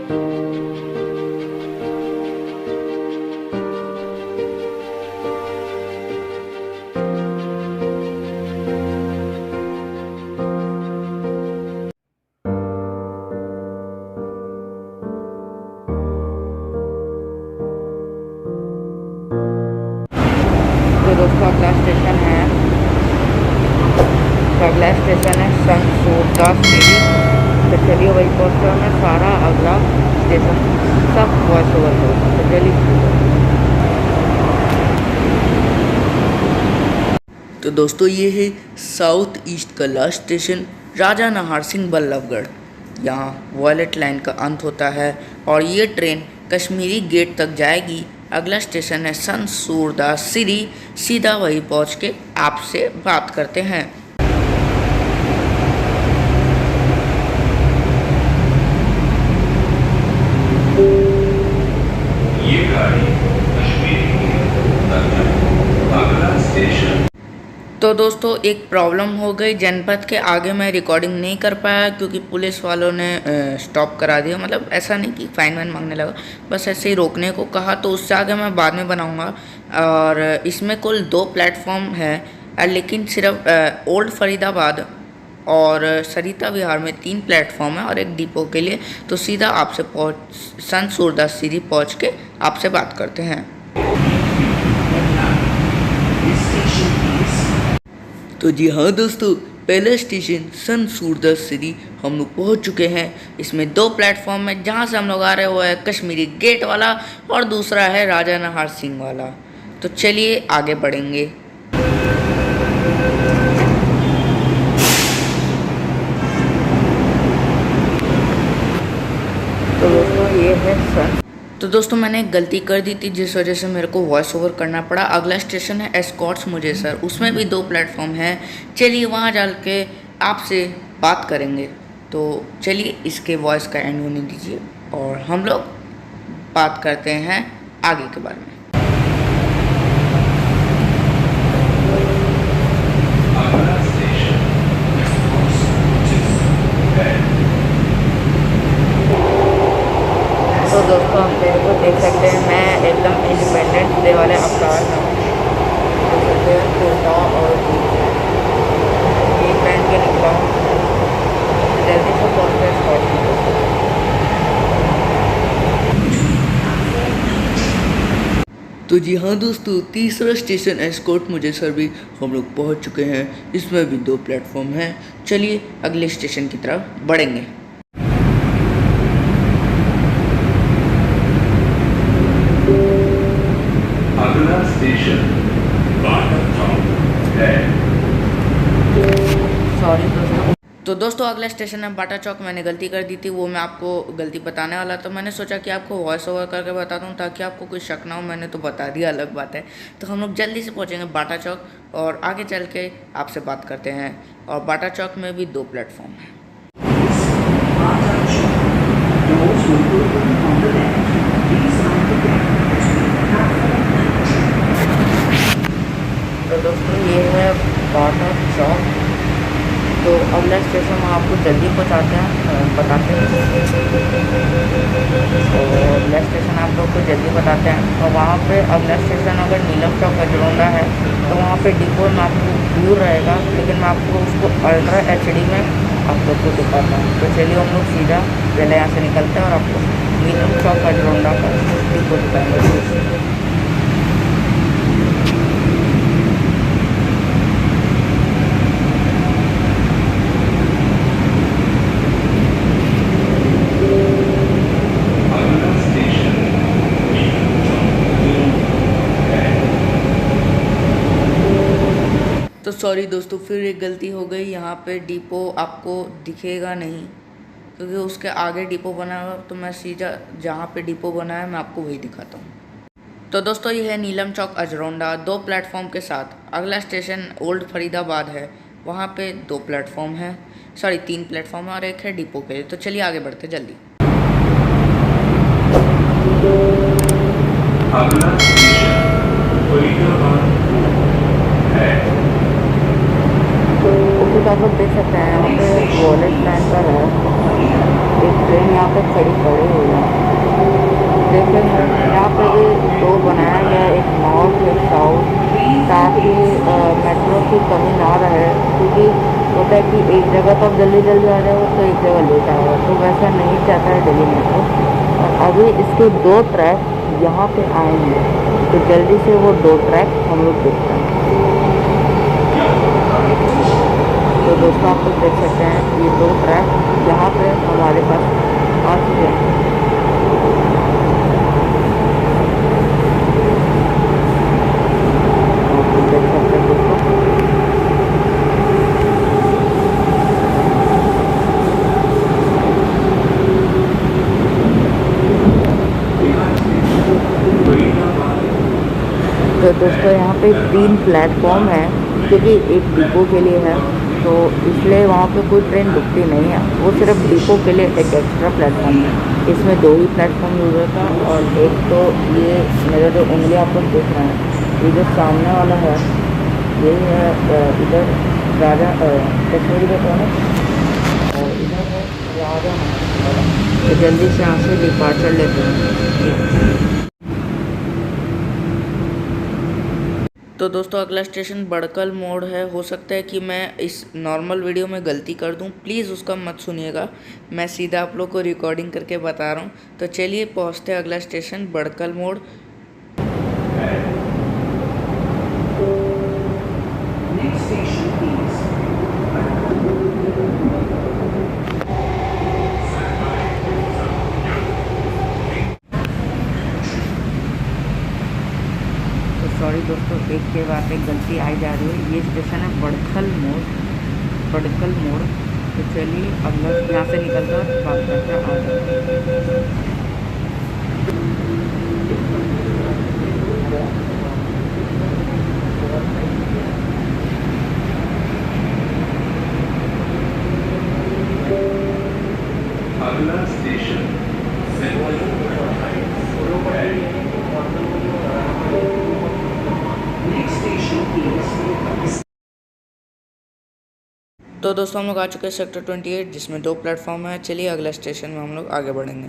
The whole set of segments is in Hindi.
तो दोस्तों अगला स्टेशन है सन सूरदासगिरी। तो चलिए वही पहुँचते हैं सारा अगला स्टेशन सब वॉइस ओवर हो। तो चलिए तो दोस्तों ये है साउथ ईस्ट का लास्ट स्टेशन राजा नाहर सिंह बल्लभगढ़। यहाँ वॉयलेट लाइन का अंत होता है और ये ट्रेन कश्मीरी गेट तक जाएगी। अगला स्टेशन है सन सूरदासगिरी। सीधा वही पहुँच के आपसे बात करते हैं। ये गाड़ी कश्मीरी गेट तक है। अगला स्टेशन। तो दोस्तों एक प्रॉब्लम हो गई, जनपद के आगे मैं रिकॉर्डिंग नहीं कर पाया क्योंकि पुलिस वालों ने स्टॉप करा दिया। मतलब ऐसा नहीं कि फ़ाइन वाइन मांगने लगा, बस ऐसे ही रोकने को कहा। तो उससे आगे मैं बाद में बनाऊंगा। और इसमें कुल 2 प्लेटफॉर्म है, लेकिन सिर्फ ओल्ड फरीदाबाद और सरिता विहार में 3 प्लेटफॉर्म है और एक डिपो के लिए। तो सीधा आपसे सन सूरदासगिरी पहुँच के आपसे बात करते हैं। तो जी हाँ दोस्तों, पहला स्टेशन सन सूरदासगिरी हम लोग पहुँच चुके हैं। इसमें 2 प्लेटफॉर्म है। जहाँ से हम लोग आ रहे हैं वो है कश्मीरी गेट वाला और दूसरा है राजा नाहर सिंह वाला। तो चलिए आगे बढ़ेंगे। तो दोस्तों ये है सन। तो दोस्तों मैंने एक गलती कर दी थी जिस वजह से मेरे को वॉइस ओवर करना पड़ा। अगला स्टेशन है एस्कॉर्ट्स मुजेसर, उसमें भी 2 प्लेटफॉर्म हैं। चलिए वहाँ जा के आपसे बात करेंगे। तो चलिए इसके वॉइस का एंड होने दीजिए और हम लोग बात करते हैं आगे के बारे में। अगला स्टेशन तो दोस्तों आप मेरे को देख सकते हैं, मैं एकदम इंडिपेंडेंट डे वाले अवतार में हूँ। देख सकते हैं कुर्ता और जीन पहन के निकला हूँ। जल्दी से पहुँचते हैं स्पॉट। तो जी हाँ दोस्तों, तीसरा स्टेशन एस्कॉर्ट मुजेसर भी हम लोग पहुँच चुके हैं। इसमें भी 2 प्लेटफॉर्म हैं। चलिए अगले स्टेशन की तरफ बढ़ेंगे। अगला स्टेशन बाटा चौक है। सॉरी दोस्तों। तो दोस्तों अगला स्टेशन है बाटा चौक। मैंने गलती कर दी थी, वो मैं आपको गलती बताने वाला। तो मैंने सोचा कि आपको वॉइस ओवर करके बता दूं ताकि आपको कोई शक ना हो। मैंने तो बता दिया, अलग बात है। तो हम लोग जल्दी से पहुंचेंगे बाटा चौक और आगे चल के आपसे बात करते हैं। और बाटा चौक में भी 2 प्लेटफॉर्म हैं। तो दोस्तों ये है बाटा चौक। तो अगला स्टेशन हम आपको जल्दी बताते हैं। तो अगला स्टेशन आप लोग को जल्दी बताते हैं। तो वहाँ पे अगला स्टेशन अगर नीलम चौक अजरौंदा है तो वहाँ पे डिपो में आपको दूर रहेगा, लेकिन मैं आपको उसको अल्ट्रा HD में आप लोग को दिखाता हूँ। तो चलिए हम लोग सीधा पहले यहाँ से निकलते हैं और आपको नीलम चौक अजरौंदा का डिपो दिखाएंगे। तो सॉरी दोस्तों, फिर एक गलती हो गई। यहाँ पे डिपो आपको दिखेगा नहीं क्योंकि उसके आगे डिपो बना हुआ। तो मैं सीधा जहाँ पे डिपो बना है मैं आपको वही दिखाता हूँ। तो दोस्तों ये है नीलम चौक अजरौंदा 2 प्लेटफॉर्म के साथ। अगला स्टेशन ओल्ड फरीदाबाद है, वहाँ पे 2 प्लेटफॉर्म हैं, सॉरी 3 प्लेटफॉर्म है और एक है डिपो के लिए। तो चलिए आगे बढ़ते जल्दी। अगला स्टेशन फरीदाबाद है। तो आप लोग देख सकते हैं यहाँ पे वॉलेट लाइन का है। एक ट्रेन यहाँ पे खड़ी पड़ी हुई है। देखिए यहाँ पे भी दो बनाया गया है, एक नॉर्थ एक साउथ, ताकि मेट्रो की कमी ना रहे। क्योंकि होता है कि एक जगह तो जल्दी जल्दी आ जाएगा तो एक जगह लेट आएगा, तो वैसा नहीं चाहता है दिल्ली मेट्रो। और अभी इसके दो ट्रैक यहाँ पे आएंगे, तो जल्दी से वो दो ट्रैक हम लोग देखते हैं। तो दोस्तों आप लोग देख सकते हैं ये दो ट्रैक यहाँ पे हमारे पास आ चुके हैं। देख सकते हैं दोस्तों, तो दोस्तों यहाँ पे 3 प्लेटफॉर्म है, क्योंकि एक डिपो के लिए है, तो इसलिए वहाँ पे कोई ट्रेन रुकती नहीं है। वो सिर्फ डिपो के लिए एक एक्स्ट्रा प्लेटफॉर्म है। इसमें 2 ही प्लेटफॉर्म यूज होता है। और एक तो ये मेरे जो उंगली आप लोग देख रहे हैं, ये जो सामने वाला है ये है इधर राजा कश्मीरी का कौन है, और इधर है राजा वाला। तो जल्दी से यहाँ से डिपार्चर लेते हैं। तो दोस्तों अगला स्टेशन बड़कल मोड़ है। हो सकता है कि मैं इस नॉर्मल वीडियो में गलती कर दूं, प्लीज़ उसका मत सुनिएगा। मैं सीधा आप लोग को रिकॉर्डिंग करके बता रहा हूं। तो चलिए पहुंचते हैं अगला स्टेशन बड़कल मोड़। सॉरी दोस्तों, एक के बाद एक गलती आई जा रही है। ये स्टेशन है बड़कल मोड़, बड़कल मोड़। तो चलिए अब लोग यहाँ से निकल कर बात करते हैं आगे। अगला स्टेशन तो दोस्तों हम लोग आ चुके हैं सेक्टर 28, जिसमें 2 प्लेटफॉर्म है। चलिए अगला स्टेशन में हम लोग आगे बढ़ेंगे।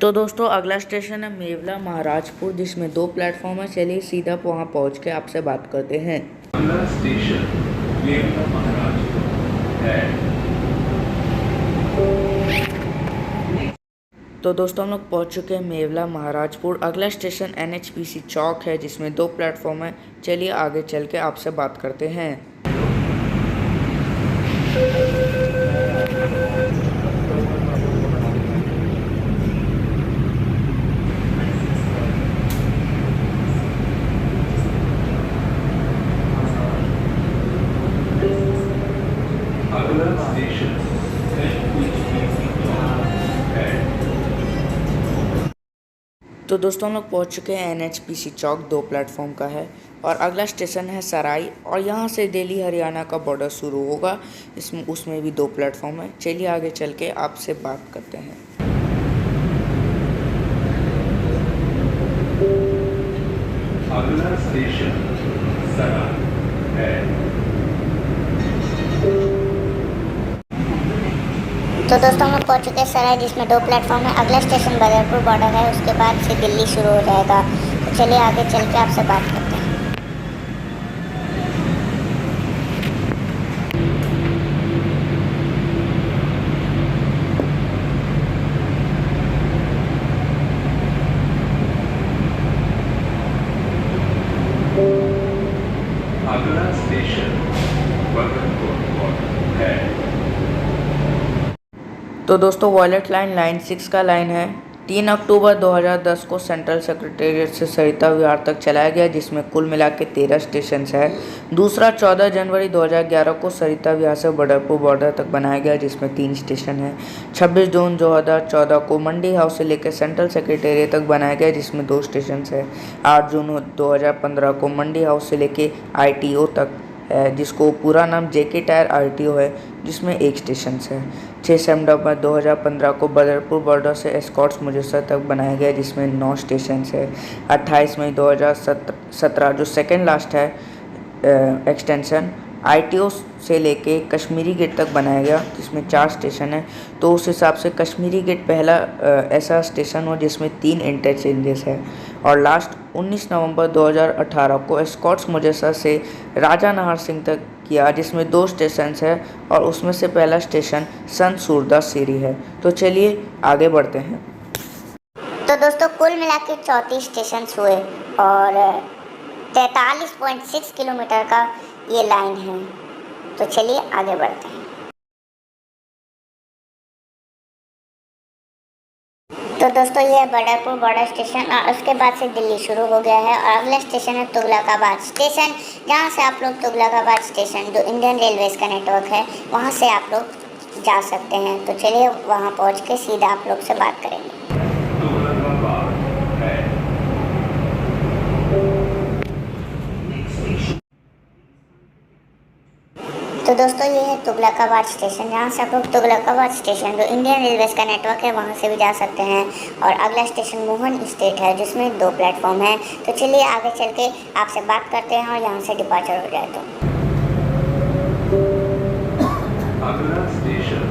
तो दोस्तों अगला स्टेशन है मेवला महाराजपुर, जिसमें 2 प्लेटफॉर्म है। चलिए सीधा वहाँ पहुँच के आपसे बात करते हैं। अगला स्टेशन मेवला महाराजपुर है। तो दोस्तों हम लोग पहुँच चुके हैं मेवला महाराजपुर। अगला स्टेशन NHPC चौक है, जिसमें 2 प्लेटफॉर्म है। चलिए आगे चल के आपसे बात करते हैं। अगला स्टेशन तो दोस्तों हम लोग पहुँच चुके हैं NHPC चौक, 2 प्लेटफॉर्म का है। और अगला स्टेशन है सराय, और यहाँ से दिल्ली हरियाणा का बॉर्डर शुरू होगा। उसमें भी 2 प्लेटफॉर्म है। चलिए आगे चल के आपसे बात करते हैं। अगला स्टेशन सराय है। तो दोस्तों हम लोग पहुँच चुके हैं सराय, जिसमें 2 प्लेटफॉर्म है। अगला स्टेशन बदरपुर बॉर्डर है, उसके बाद से दिल्ली शुरू हो जाएगा। तो चलिए आगे चल के आपसे बात करते हैं। अगला स्टेशन बदरपुर है। तो दोस्तों वॉयलेट लाइन 6 का लाइन है। 3 अक्टूबर 2010 को सेंट्रल सेक्रेटेरिएट से सरिता विहार तक चलाया गया, जिसमें कुल मिला के 13 स्टेशन है। दूसरा 14 जनवरी 2011 को सरिता विहार से बदरपुर बॉर्डर तक बनाया गया, जिसमें 3 स्टेशन है। 26 जून 2014 को मंडी हाउस से लेकर सेंट्रल सेक्रेटेरिएट तक बनाया गया, जिसमें 2 स्टेशन है। 8 जून 2015 को मंडी हाउस से लेकर ITO तक है, जिसको पूरा नाम JK टायर RTO है, जिसमें 1 स्टेशन है। 6 सितंबर 2015 को बदरपुर बॉर्डर से एस्कॉर्ट्स मुजस्सर तक बनाया गया, जिसमें 9 स्टेशन है। 28 मई 2017 जो सेकेंड लास्ट है एक्सटेंशन ITO से लेके कश्मीरी गेट तक बनाया गया, जिसमें 4 स्टेशन है। तो उस हिसाब से कश्मीरी गेट पहला ऐसा स्टेशन हो जिसमें 3 इंटरचेंजेस है। और लास्ट 19 नवंबर 2018 को एस्कॉट्स मुजस्सा से राजा नाहर सिंह तक किया, जिसमें 2 स्टेशन है और उसमें से पहला स्टेशन संत सूरदास सीरी है। तो चलिए आगे बढ़ते हैं। तो दोस्तों कुल मिला के 34 स्टेशन हुए और 43.6 किलोमीटर का ये लाइन है। तो चलिए आगे बढ़ते हैं। तो दोस्तों ये है बदरपुर बॉर्डर स्टेशन और उसके बाद से दिल्ली शुरू हो गया है और अगला स्टेशन है तुगलकाबाद स्टेशन, जहाँ से आप लोग तुगलकाबाद स्टेशन जो इंडियन रेलवेज का नेटवर्क है वहाँ से आप लोग जा सकते हैं। तो चलिए वहाँ पहुँच के सीधा आप लोग से बात करेंगे। तो दोस्तों ये है तुगलकाबाद स्टेशन, जहाँ से आप लोग तुगलकाबाद स्टेशन जो इंडियन रेलवेज का नेटवर्क है वहाँ से भी जा सकते हैं। और अगला स्टेशन मोहन स्टेट है जिसमें 2 प्लेटफॉर्म है। तो चलिए आगे चल के आपसे बात करते हैं और यहाँ से डिपार्चर हो जाए। तो अगला स्टेशन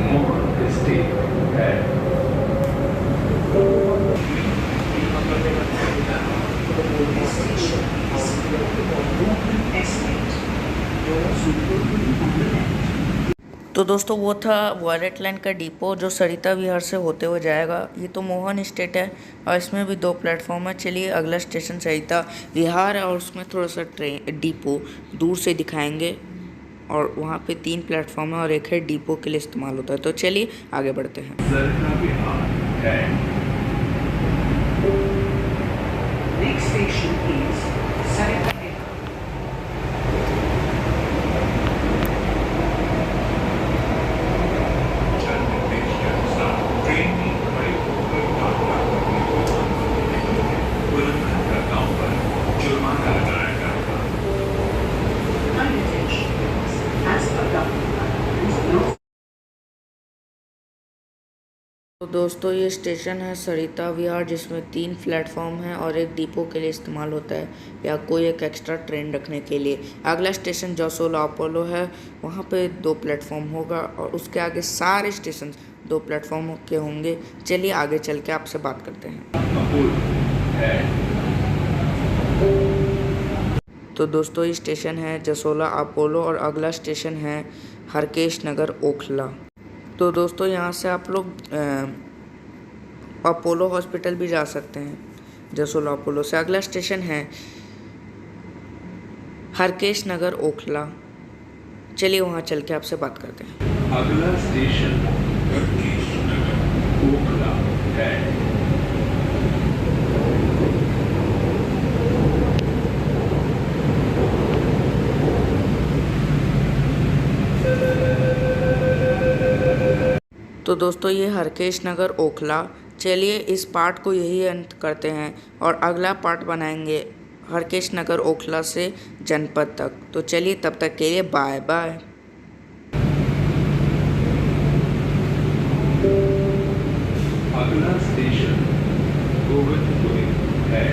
मोहन स्टेट है। तो दोस्तों वो था वॉयलेट लाइन का डिपो जो सरिता विहार से होते हुए जाएगा। ये तो मोहन स्टेट है और इसमें भी 2 प्लेटफॉर्म है। चलिए अगला स्टेशन सरिता विहार है और उसमें थोड़ा सा ट्रेन डिपो दूर से दिखाएंगे और वहाँ पे 3 प्लेटफॉर्म है और एक है डिपो के लिए इस्तेमाल होता है। तो चलिए आगे बढ़ते हैं। सरिता विहार है। Next station is Sarita. तो दोस्तों ये स्टेशन है सरिता विहार जिसमें 3 प्लेटफॉर्म है और एक डिपो के लिए इस्तेमाल होता है या कोई एक एक्स्ट्रा ट्रेन रखने के लिए। अगला स्टेशन जसोला अपोलो है, वहाँ पे 2 प्लेटफॉर्म होगा और उसके आगे सारे स्टेशन 2 प्लेटफॉर्म के होंगे। चलिए आगे चल के आपसे बात करते हैं। तो दोस्तों ये स्टेशन है जसोला अपोलो और अगला स्टेशन है हरकेश नगर ओखला। तो दोस्तों यहाँ से आप लोग अपोलो हॉस्पिटल भी जा सकते हैं जसोला अपोलो से। अगला स्टेशन है हरकेश नगर ओखला। चलिए वहाँ चल के आपसे बात करते हैं। अगला स्टेशन हरकेश नगर ओखला है। तो दोस्तों ये हरकेश नगर ओखला। चलिए इस पार्ट को यही अंत करते हैं और अगला पार्ट बनाएंगे हरकेश नगर ओखला से जनपद तक। तो चलिए तब तक के लिए बाय बाय। अगला स्टेशन गोविंदपुरी है।